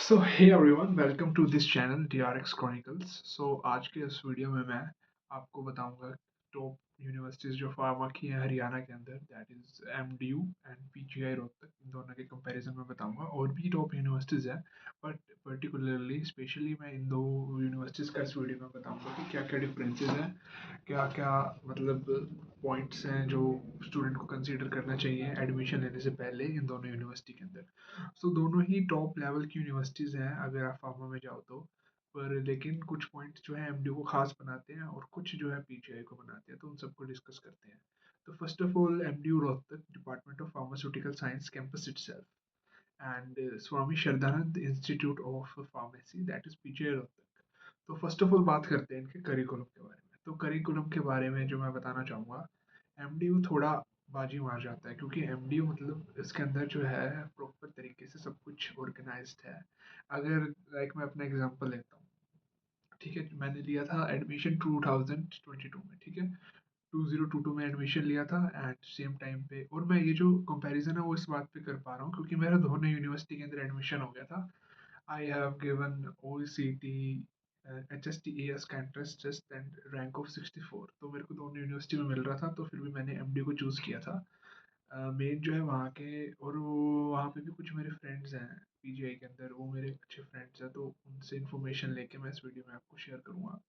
So hey everyone, welcome to this channel DRX Chronicles। आज के इस वीडियो में मैं आपको बताऊंगा टॉप यूनिवर्सिटीज़ जो फार्मा की हैं हरियाणा के अंदर, that is MDU and PGI Rohtak. इन दोनों के कंपैरिजन में बताऊंगा। और भी टॉप यूनिवर्सिटीज़ हैं, बट पर्टिकुलरली स्पेशली मैं इन दो यूनिवर्सिटीज़ का इस वीडियो में बताऊंगा कि क्या क्या डिफरेंसेस हैं, क्या क्या मतलब पॉइंट्स हैं जो स्टूडेंट को कंसीडर करना चाहिए एडमिशन लेने से पहले इन दोनों यूनिवर्सिटी के अंदर। दोनों ही टॉप लेवल की यूनिवर्सिटीज़ हैं अगर आप फार्मा में जाओ तो। पर लेकिन कुछ पॉइंट्स जो है एमडीयू को खास बनाते हैं और कुछ जो है पीजीआई को बनाते हैं, तो उन सबको डिस्कस करते हैं। तो first of all, MDU Rohtak department of pharmaceutical science campus itself and Swami Shraddhanand institute of pharmacy, that is PGI Rohtak. तो फर्स्ट ऑफ ऑल बात करते हैं इनके करिकुलम के बारे में। तो करिकुलम के बारे में जो मैं बताना चाहूँगा, एमडीयू थोड़ा बाजी मार जाता है, क्योंकि एमडीयू मतलब इसके अंदर जो है प्रॉपर तरीके से सब कुछ ऑर्गेनाइज्ड है। अगर लाइक मैं अपना एग्जांपल लेता हूँ, ठीक है, मैंने लिया था एडमिशन 2022 में, ठीक है, 2022 में एडमिशन लिया था एट सेम टाइम पे। और मैं ये जो कंपैरिजन है वो इस बात पे कर पा रहा हूँ क्योंकि मेरा दोनों यूनिवर्सिटी के अंदर एडमिशन हो गया था। I have given OECD, HSTES का entrance test and rank of 64, तो मेरे को दोनों यूनिवर्सिटी में मिल रहा था, तो फिर भी मैंने एमडी को चूज़ किया था। मेन जो है वहाँ के, और वो वहाँ पे भी कुछ मेरे फ्रेंड्स हैं पीजीआई के अंदर, वो मेरे अच्छे फ्रेंड्स हैं, तो उनसे इन्फॉर्मेशन लेके मैं इस वीडियो में आपको शेयर करूँगा।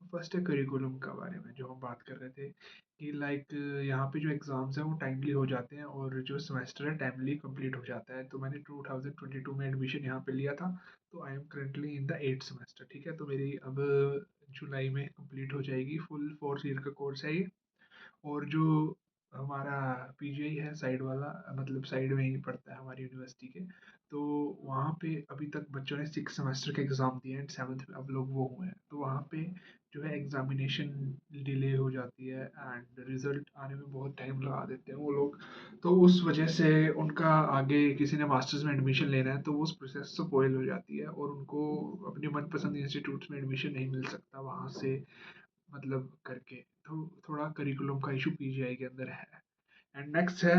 तो फर्स्ट है करिकुलम का बारे में जो हम बात कर रहे थे कि लाइक यहाँ पे जो एग्ज़ाम्स हैं वो टाइमली हो जाते हैं और जो सेमेस्टर है टाइमली कंप्लीट हो जाता है। तो मैंने 2022 में एडमिशन यहाँ पे लिया था, तो I am currently in the 8th semester, ठीक है। तो मेरी अब जुलाई में कंप्लीट हो जाएगी, फुल 4 ईयर का कोर्स है ये। और जो हमारा पीजीआई है साइड वाला, मतलब साइड में ही पड़ता है हमारी यूनिवर्सिटी के, तो वहाँ पे अभी तक बच्चों ने 6 सेमेस्टर के एग्ज़ाम दिए हैं एंड 7th में अब लोग वो हुए हैं। तो वहाँ पे जो है एग्जामिनेशन डिले हो जाती है एंड रिजल्ट आने में बहुत टाइम लगा देते हैं वो लोग। तो उस वजह से उनका आगे किसी ने मास्टर्स में एडमिशन लेना है तो वो उस प्रोसेस से फोइल हो जाती है और उनको अपने मनपसंद इंस्टीट्यूट्स में एडमिशन नहीं मिल सकता वहाँ से, मतलब करके। तो थोड़ा करिकुलम का इशू पीजीआई के अंदर है। एंड नेक्स्ट है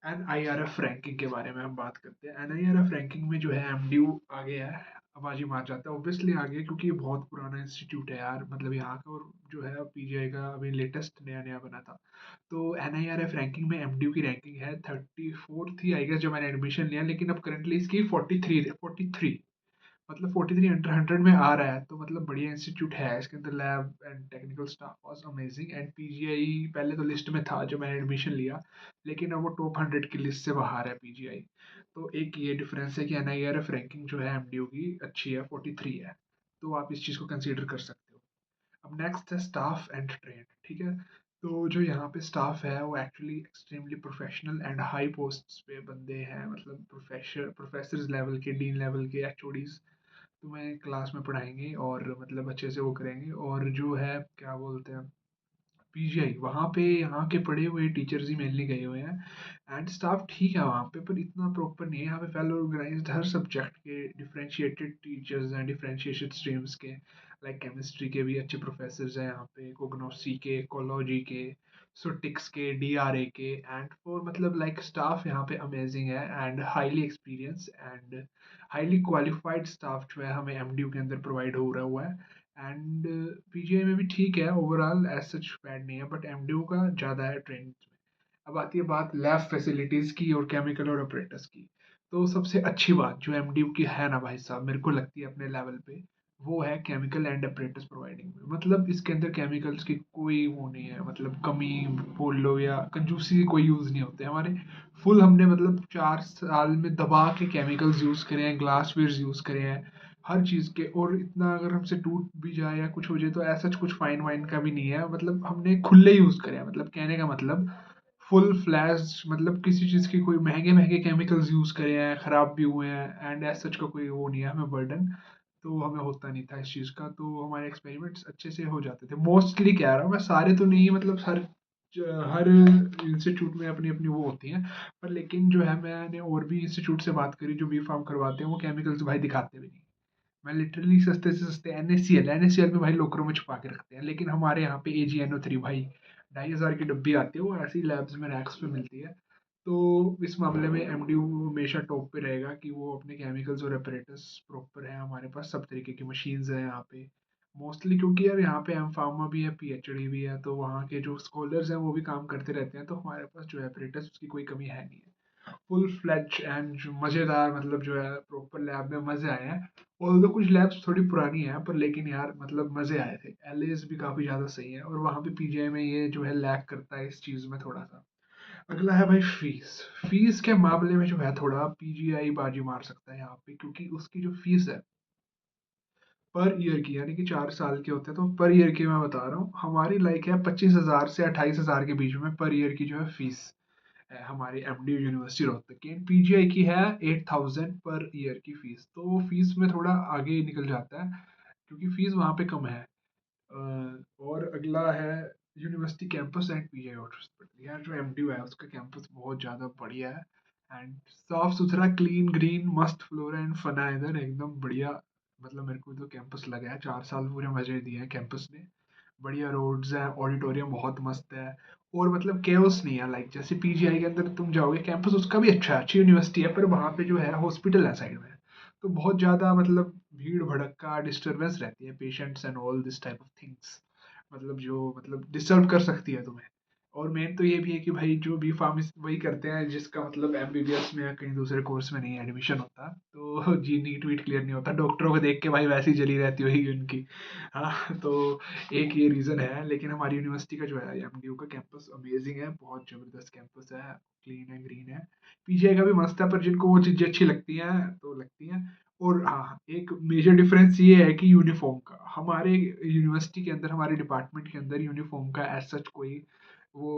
NIRF रैंकिंग के बारे में हम बात करते हैं। NIRF रैंकिंग में जो है एमडीयू आगे है, आबाजी मार जाता है ऑब्वियसली आगे, क्योंकि ये बहुत पुराना इंस्टीट्यूट है यार, मतलब यहाँ का। और जो है पीजीआई का अभी लेटेस्ट नया नया बना था। तो NIRF रैंकिंग में एमडीयू की रैंकिंग है 34 थी आई गेस जब मैंने एडमिशन लिया, लेकिन अब करंटली इसकी 43 मतलब 43 अंडर 100 में आ रहा है। तो मतलब बढ़िया इंस्टीट्यूट है, इसके अंदर lab and technical staff was amazing. And PGI पहले तो लिस्ट में था जब मैंने एडमिशन लिया, लेकिन अब वो टॉप 100 की लिस्ट से बाहर है पीजीआई। तो एक ये डिफरेंस है कि NIRF रैंकिंग जो है एमडीयू की अच्छी है, 43 है। तो आप इस चीज़ को कंसीडर कर सकते हो। अब नेक्स्ट है स्टाफ एंड ट्रेंड, ठीक है। तो जो यहाँ पे स्टाफ है वो actually extremely professional and high post पे बंदे हैं, मतलब प्रोफेसर लेवल के, डीन लेवल के, एचओडीज तुम्हें क्लास में पढ़ाएंगे और मतलब अच्छे से वो करेंगे। और जो है क्या बोलते हैं, पीजीआई वहाँ पे यहाँ के पढ़े हुए टीचर्स ही मेनली गए हुए हैं एंड स्टाफ ठीक है वहाँ पे, पर इतना प्रॉपर नहीं है। यहाँ पे वेल ऑर्गेनाइज्ड हर सब्जेक्ट के डिफरेंशिएटेड टीचर्स हैं, डिफरेंशिएटेड स्ट्रीम्स के, लाइक केमिस्ट्री के भी अच्छे प्रोफेसर्स हैं यहाँ पे, कोग्नोसी के, इकोलॉजी के, सुटिक्स के, डीआरए के। एंड फॉर मतलब लाइक स्टाफ यहाँ पे अमेजिंग है and highly experience and highly qualified staff जो है हमें एमडीयू के अंदर प्रोवाइड हो रहा हुआ है। एंड पीजीआई में भी ठीक है, ओवरऑल एज सच बैड नहीं है, बट एमडीयू का ज़्यादा है ट्रेंड में। अब आती है बात लैब फैसिलिटीज़ की और केमिकल और ऑपरेटर्स की। तो सबसे अच्छी बात जो एमडीयू की है ना भाई साहब, मेरे को लगती है अपने लेवल पे, वो है केमिकल एंड ऑपरेटर्स प्रोवाइडिंग में। मतलब इसके अंदर केमिकल्स की कोई वो नहीं है, मतलब कमी बोल लो या कंजूसी की कोई यूज़ नहीं होते हमारे। फुल हमने मतलब 4 साल में दबा के केमिकल्स यूज़ करे हैं, ग्लास वेयर्स यूज़ करे हैं हर चीज़ के। और इतना अगर हमसे टूट भी जाए या कुछ हो जाए तो ऐसा कुछ फाइन वाइन का भी नहीं है, मतलब हमने खुले यूज़ करे हैं। मतलब कहने का मतलब फुल फ्लैश, मतलब किसी चीज़ की कोई महंगे महंगे केमिकल्स यूज़ करे हैं, ख़राब भी हुए हैं एंड एज सच का कोई वो नहीं है हमें बर्डन। तो हमें होता नहीं था इस चीज़ का, तो हमारे एक्सपेरिमेंट्स अच्छे से हो जाते थे। मोस्टली कह रहा हूँ मैं, सारे तो नहीं, मतलब हर इंस्टीट्यूट में अपनी अपनी वो होती हैं। पर लेकिन जो है मैंने और भी इंस्टीट्यूट से बात करी जो बी फार्म करवाते हैं, वो केमिकल्स भाई दिखाते भी नहीं। मैं लिटरली सस्ते से सस्ते NaCl में भाई लोकरों में छुपा के रखते हैं, लेकिन हमारे यहाँ पे AgNO3 भाई 2500 की डब्बी आती है, वो ऐसी लैब्स में रैक्स पे मिलती है। तो इस मामले में एमडीयू हमेशा टॉप पे रहेगा कि वो अपने केमिकल्स और अपरेटस प्रॉपर है, हमारे पास सब तरीके की मशीन्स हैं यहाँ पे मोस्टली, क्योंकि यार यहाँ पे एम फार्मा भी है, पीएचडी भी है, तो वहाँ के जो स्कॉलर्स हैं वो भी काम करते रहते हैं, तो हमारे पास जो है अपरेटस उसकी कोई कमी है नहीं है। फुल फ्लेज एंड जो मज़ेदार, मतलब जो है प्रॉपर लैब में मज़े आए हैं। और तो कुछ लैब्स थोड़ी पुरानी है पर लेकिन यार मतलब मज़े आए थे, एलएस भी काफ़ी ज़्यादा सही है, और वहाँ पे पीजीआई में ये जो है लैक करता है इस चीज़ में थोड़ा सा। अगला है भाई फीस। फीस के मामले में जो है थोड़ा पीजीआई बाजी मार सकता है यहाँ पे, क्योंकि उसकी जो फीस है पर ईयर की, यानी कि 4 साल के होते हैं, तो पर ईयर की मैं बता रहा हूँ, हमारी लाइक है 25,000 से 28,000 के बीच में पर ईयर की जो है फीस है हमारी एमडी यूनिवर्सिटी रोहतक की। पीजीआई की है 8,000 पर ईयर की फीस, तो वो फीस में थोड़ा आगे निकल जाता है क्योंकि फीस वहाँ पे कम है। और अगला है university campus and PGI hospital. यार जो एमडीयू है उसका कैंपस बहुत ज़्यादा बढ़िया है एंड साफ सुथरा, क्लीन ग्रीन, मस्त फ्लोर एंड फन है इधर, एकदम बढ़िया। मतलब मेरे को तो कैंपस लगा है, 4 साल पूरे मजे दिए हैं कैंपस ने। बढ़िया रोड्स हैं, ऑडिटोरियम बहुत मस्त है, और मतलब केओस नहीं है, लाइक जैसे पीजीआई के अंदर तुम जाओगे कैंपस उसका भी अच्छा है, अच्छी यूनिवर्सिटी है, पर वहाँ पे जो है हॉस्पिटल है साइड में, तो बहुत ज़्यादा मतलब भीड़ भड़का डिस्टरबेंस रहती है, patients and all this type of things, मतलब जो मतलब डिस्टर्ब कर सकती है तुम्हें। और मेन तो ये भी है कि भाई जो बी फार्मेसी वही करते हैं जिसका मतलब एमबीबीएस में या कहीं दूसरे कोर्स में नहीं एडमिशन होता, तो जी नीट वीट क्लियर नहीं होता, डॉक्टरों को देख के भाई वैसी जली रहती होगी उनकी। हाँ तो एक ये रीज़न है, लेकिन हमारी यूनिवर्सिटी का जो है एमडीयू का कैंपस अमेजिंग है, बहुत ज़बरदस्त कैंपस है, क्लीन है, ग्रीन है। पीजीआई का भी मस्त है, पर जिनको वो चीज़ें अच्छी लगती हैं तो लगती हैं। और हाँ, एक मेजर डिफरेंस ये है कि यूनिफॉर्म का, हमारे यूनिवर्सिटी के अंदर, हमारे डिपार्टमेंट के अंदर यूनिफॉर्म का एज सच कोई वो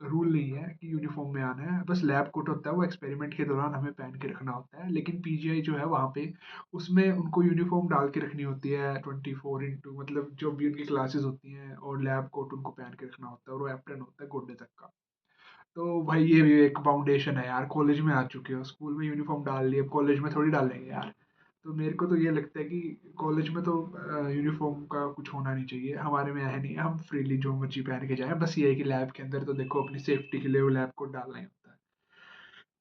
रूल नहीं है कि यूनिफॉर्म में आना है, बस लैब कोट होता है, वो एक्सपेरिमेंट के दौरान हमें पहन के रखना होता है। लेकिन पीजीआई जो है वहाँ पे उसमें उनको यूनिफॉर्म डाल के रखनी होती है 24 इंटू, मतलब जो भी उनकी क्लासेस होती हैं, और लैब कोट उनको पहन के रखना होता है, और वो एप्रेन होता है गोडे तक का। तो भाई ये भी एक फाउंडेशन है यार, कॉलेज में आ चुके हो, स्कूल में यूनिफॉर्म डाल लिए, अब कॉलेज में थोड़ी डालेंगे यार। तो मेरे को तो ये लगता है कि कॉलेज में तो यूनिफॉर्म का कुछ होना नहीं चाहिए, हमारे में है नहीं, हम फ्रीली जो मर्जी पहन के जाएं, बस ये है कि लैब के अंदर तो देखो अपनी सेफ्टी के लिए वो लैब कोट डालना ही होता है।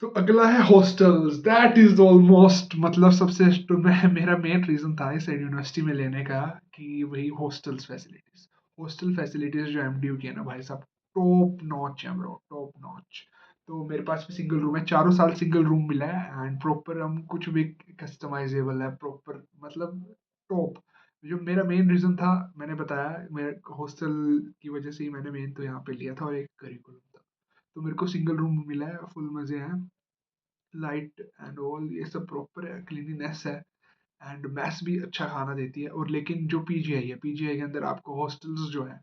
तो अगला है हॉस्टल्स, दैट इज ऑलमोस्ट मतलब सबसे तो मेरा मेन रीजन था इस यूनिवर्सिटी में लेने का कि वही हॉस्टल्स फैसिलिटीज। हॉस्टल फैसिलिटीज जो एमडीयू की है ना भाई साहब, टॉप नॉच है ब्रो, टॉप नॉच। तो मेरे पास भी सिंगल रूम है, 4 साल सिंगल रूम मिला है एंड प्रॉपर हम कुछ भी कस्टमाइजेबल है प्रॉपर, मतलब टॉप। जो मेरा मेन रीजन था, मैंने बताया, मेरे हॉस्टल की वजह से ही मैंने मेन तो यहाँ पे लिया था, और एक करिकुलम था, तो मेरे को सिंगल रूम मिला है, फुल मजे हैं, लाइट एंड ऑल ये सब प्रॉपर है, क्लीनिनेस है, एंड मैथ्स भी अच्छा खाना देती है। और लेकिन जो पीजीआई है, पीजीआई के अंदर आपको हॉस्टल्स जो है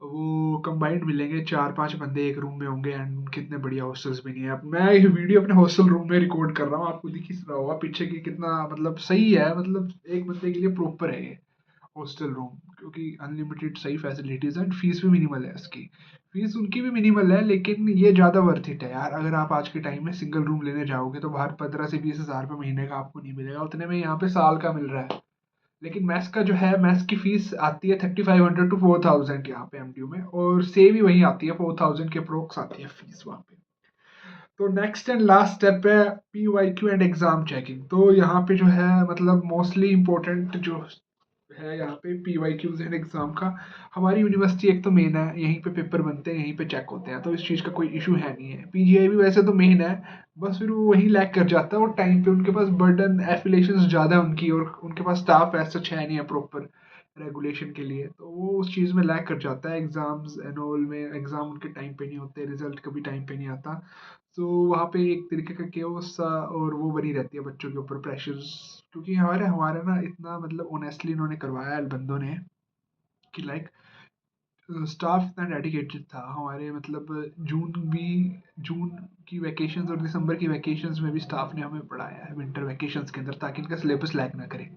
वो कंबाइंड मिलेंगे, 4-5 बंदे एक रूम में होंगे, एंड कितने बढ़िया हॉस्टल्स भी नहीं है। अब मैं ये वीडियो अपने हॉस्टल रूम में रिकॉर्ड कर रहा हूँ, आपको दिख ही रहा होगा पीछे की कितना मतलब सही है, मतलब एक बंदे के लिए प्रॉपर है ये हॉस्टल रूम, क्योंकि अनलिमिटेड सही फैसिलिटीज है, फीस भी मिनिमल है इसकी। फीस उनकी भी मिनिमल है, लेकिन ये ज़्यादा वर्थ इट है यार, अगर आप आज के टाइम में सिंगल रूम लेने जाओगे तो बाहर 15 से 20 हज़ार रुपये महीने का आपको नहीं मिलेगा, उतने में यहाँ पे साल का मिल रहा है। लेकिन मैथ्स का जो है, मैथ्स की फीस आती है 3,500 to 4,000 यहाँ पे एमटीयू में, और से भी वही आती है 4,000 के अप्रोक्स आती है फीस वहाँ पे। तो नेक्स्ट एंड लास्ट स्टेप है P Y Q and exam checking. तो यहाँ पे जो है मतलब मोस्टली इम्पोर्टेंट जो है यहाँ पे P Y Qs and exam का, हमारी यूनिवर्सिटी एक तो मेन है, यहीं पे पेपर बनते हैं, यहीं पे चेक होते हैं, तो इस चीज़ का कोई इशू है नहीं है। पीजीआई भी वैसे तो मेन है, बस फिर वो वहीं लैग कर जाता है, और टाइम पे उनके पास बर्डन एफिलेशन ज़्यादा है उनकी, और उनके पास स्टाफ ऐसा है नहीं है प्रॉपर रेगुलेशन के लिए, तो वो उस चीज़ में लैग कर जाता है। एग्जाम्स एंड ऑल में एग्जाम उनके टाइम पे नहीं होते, रिजल्ट कभी टाइम पे नहीं आता, तो वहाँ पे एक तरीके का केओस सा और वो बनी रहती है बच्चों के ऊपर प्रेशर्स, क्योंकि हमारे हमारे ना इतना मतलब ऑनेस्टली इन्होंने करवाया है बंदों ने कि लाइक स्टाफ इतना डेडिकेटेड था हमारे, मतलब जून की वैकेशंस और दिसंबर की वैकेशंस में भी स्टाफ ने हमें पढ़ाया है विंटर वैकेशंस के अंदर, ताकि इनका सिलेबस लैग ना करे।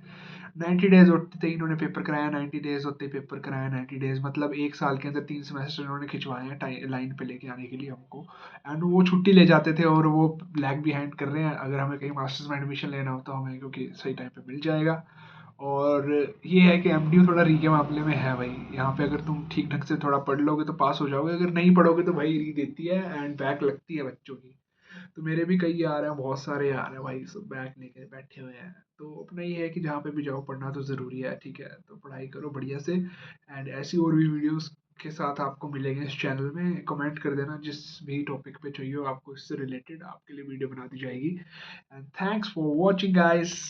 90 डेज होते थे इन्होंने पेपर कराया, 90 डेज होते पेपर कराया, 90 डेज मतलब एक साल के अंदर 3 सेमेस्टर इन्होंने खिंचवाए हैं लाइन पे लेके आने के लिए हमको। एंड वो छुट्टी ले जाते थे, और वो लैग बिहाइंड कर रहे हैं, अगर हमें कहीं मास्टर्स में एडमिशन लेना हो तो हमें क्योंकि सही टाइम पे मिल जाएगा। और ये है कि एमडीयू थोड़ा री के मामले में है भाई, यहाँ पे अगर तुम ठीक ढंग से थोड़ा पढ़ लोगे तो पास हो जाओगे, अगर नहीं पढ़ोगे तो भाई री देती है एंड बैक लगती है बच्चों की। तो मेरे भी कई यार हैं, बहुत सारे यार हैं भाई, सब बैग लेके बैठे हुए हैं। तो अपना ये है कि जहाँ पे भी जाओ पढ़ना तो ज़रूरी है, ठीक है, तो पढ़ाई करो बढ़िया से। एंड ऐसी और भी वीडियोस के साथ आपको मिलेंगे इस चैनल में। कमेंट कर देना जिस भी टॉपिक पे चाहिए हो आपको, इससे रिलेटेड आपके लिए वीडियो बना दी जाएगी। And thanks for watching guys.